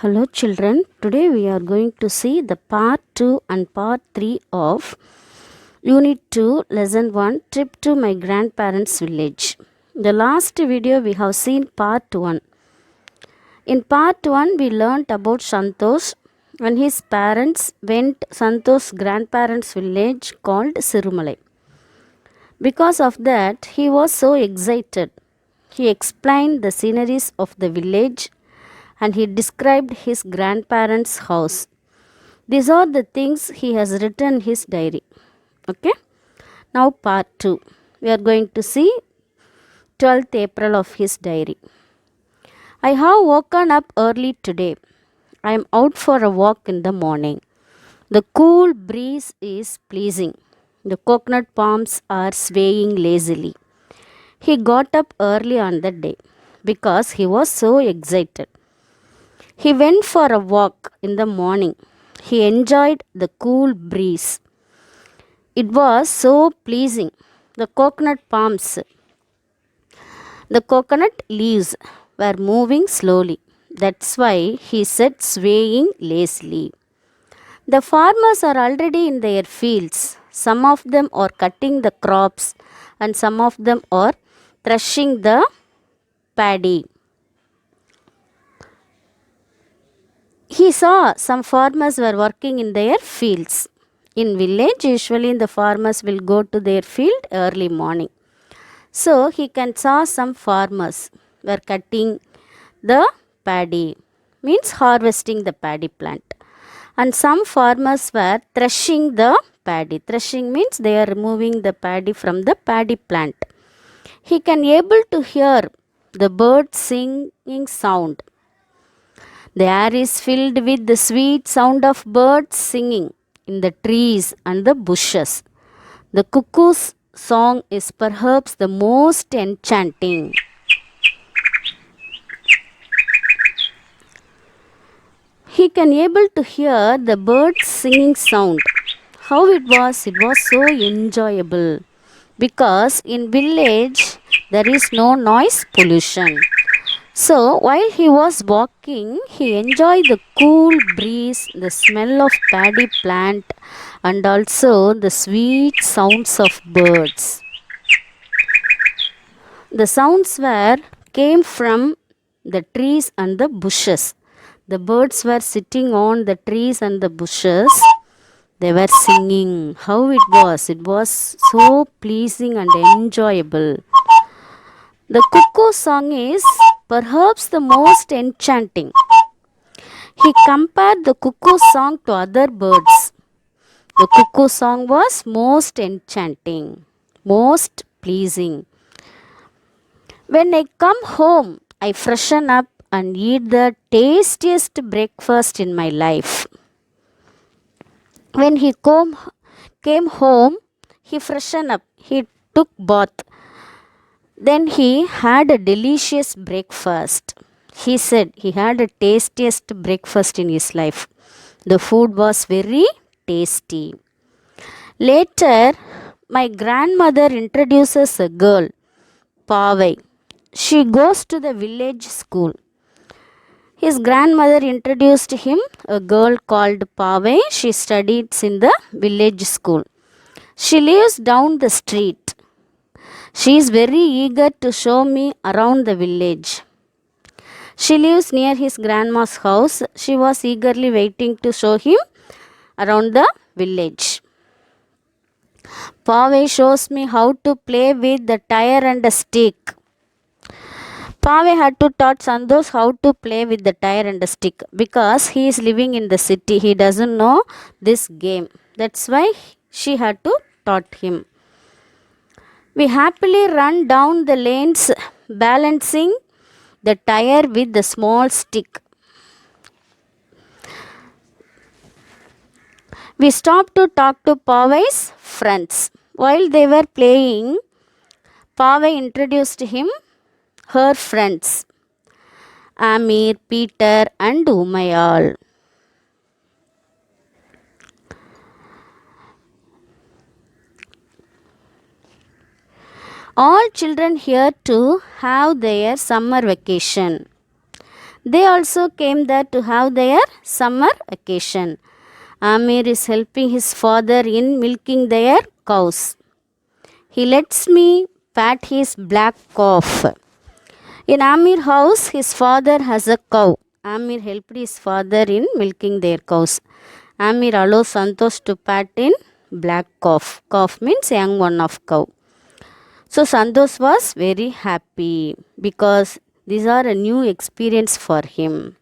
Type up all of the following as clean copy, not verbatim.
Hello children, today we are going to see the part 2 and part 3 of Unit 2 Lesson 1 Trip to my grandparents' village. The last video we have seen part 1. In part 1 we learnt about Santosh when his parents went Santosh's grandparents' village called Sirumalai. Because of that he was so excited. He explained the sceneries of the village and he described his grandparents' house. These are the things he has written in his diary. Okay. Now part 2. We are going to see 12th April of his diary. I have woken up early today. I am out for a walk in the morning. The cool breeze is pleasing. The coconut palms are swaying lazily. He got up early on the day because he was so excited. He went for a walk in the morning. He enjoyed the cool breeze. It was so pleasing. The coconut palms, the coconut leaves were moving slowly. That's why he said swaying lazily. The farmers are already in their fields. Some of them are cutting the crops and some of them are threshing the paddy. He saw some farmers were working in their fields. In village, usually the farmers will go to their field early morning. So he can saw some farmers were cutting the paddy, means harvesting the paddy plant. And some farmers were threshing the paddy. Threshing means they are removing the paddy from the paddy plant. He can able to hear the birds singing sound. The air is filled with the sweet sound of birds singing in the trees and the bushes. The cuckoo's song is perhaps the most enchanting. He can able to hear the birds singing sound. How it was so enjoyable because in village there is no noise pollution. So while he was walking, he enjoyed the cool breeze, the smell of paddy plant and also the sweet sounds of birds. The sounds came from the trees and the bushes. The birds were sitting on the trees and the bushes. They were singing. How it was so pleasing and enjoyable. The cuckoo song is perhaps the most enchanting. He compared the cuckoo song to other birds. The cuckoo song was most enchanting, most pleasing. When I come home, I freshen up and eat the tastiest breakfast in my life. When he came home, he freshened up, he took bath. Then he had a delicious breakfast. He said he had the tastiest breakfast in his life. The food was very tasty. Later, my grandmother introduces a girl, Pavai. She goes to the village school. His grandmother introduced him a girl called Pavai. She studies in the village school. She lives down the street. She is very eager to show me around the village. She lives near his grandma's house. She was eagerly waiting to show him around the village. Pavai shows me how to play with the tire and a stick. Pave had to taught Santosh how to play with the tire and the stick because he is living in the city. He doesn't know this game. That's why she had to taught him. We happily run down the lanes balancing the tire with the small stick. We stopped to talk to Pave's friends. While they were playing, Pave introduced him her friends Amir, Peter, and Umayal. All children here to have their summer vacation. They also came there to have their summer vacation. Amir is helping his father in milking their cows. He lets me pat his black calf. In Amir's house, his father has a cow. Amir helped his father in milking their cows. Amir allows Santosh to pat in black calf. Calf means young one of cow. So Santosh was very happy because these are a new experience for him.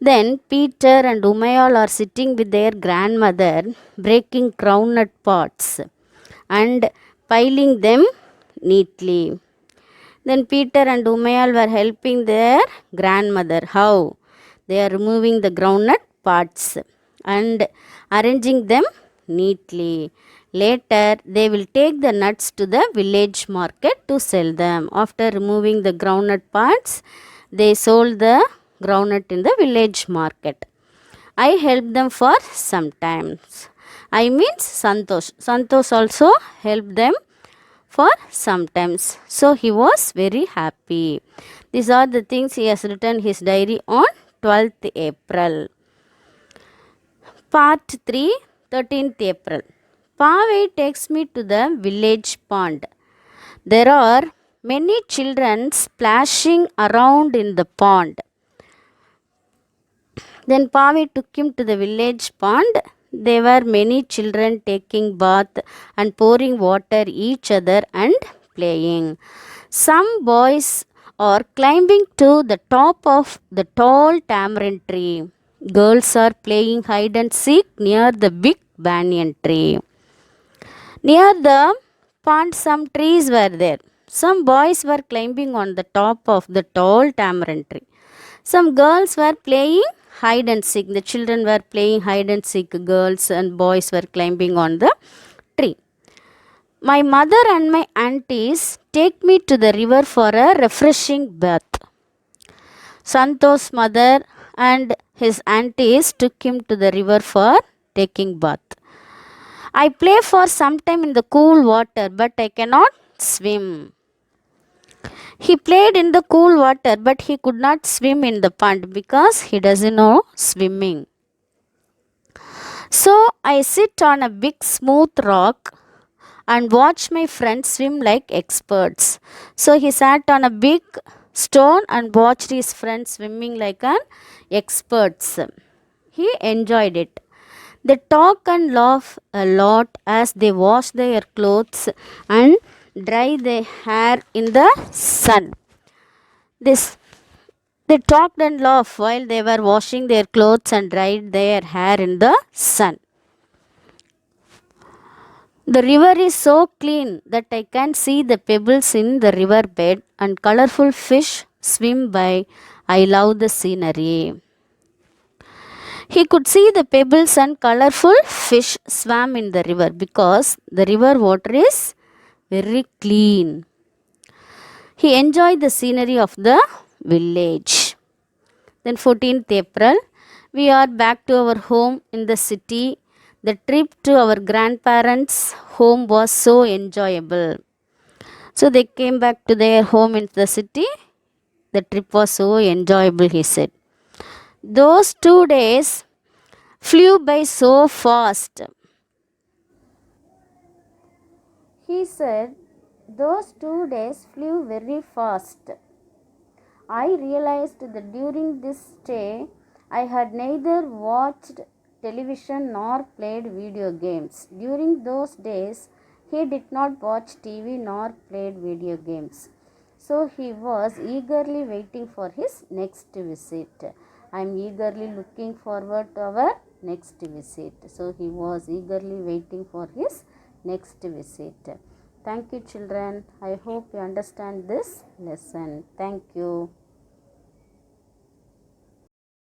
Then Peter and Umayal are sitting with their grandmother breaking groundnut pots and piling them neatly. Then Peter and Umayal were helping their grandmother. How? They are removing the groundnut parts and arranging them neatly. Later, they will take the nuts to the village market to sell them. After removing the groundnut parts, they sold the groundnut in the village market. I helped them for some times. I means Santosh. Santosh also helped them for sometimes. So he was very happy. These are the things he has written his diary on 12th April. Part 3, 13th April. Pave takes me to the village pond. There are many children splashing around in the pond. Then Pave took him to the village pond. There were many children taking bath and pouring water each other and playing. Some boys are climbing to the top of the tall tamarind tree. Girls are playing hide and seek near the big banyan tree. Near the pond, some trees were there. Some boys were climbing on the top of the tall tamarind tree. Some girls were playing hide and seek. The children were playing hide and seek. Girls and boys were climbing on the tree. My mother and my aunties take me to the river for a refreshing bath. Santosh's mother and his aunties took him to the river for taking bath. I play for some time in the cool water, but I cannot swim. He played in the cool water, but he could not swim in the pond because he doesn't know swimming. So I sit on a big smooth rock and watch my friends swim like experts. So he sat on a big stone and watched his friends swimming like an experts. He enjoyed it. They talk and laugh a lot as they wash their clothes and dry their hair in the sun. They talked and laughed while they were washing their clothes and dried their hair in the sun. The river is so clean that I can see the pebbles in the river bed and colorful fish swim by. I love the scenery. He could see the pebbles and colorful fish swam in the river because the river water is very clean. He enjoyed the scenery of the village. Then 14th April, we are back to our home in the city. The trip to our grandparents' home was so enjoyable. So they came back to their home in the city. The trip was so enjoyable, he said. Those 2 days flew by so fast. He said, those 2 days flew very fast. I realized that during this stay, I had neither watched television nor played video games. During those days, he did not watch TV nor played video games. So he was eagerly waiting for his next visit. I am eagerly looking forward to our next visit. So he was eagerly waiting for his next visit. Thank you children. I hope you understand this lesson. Thank you.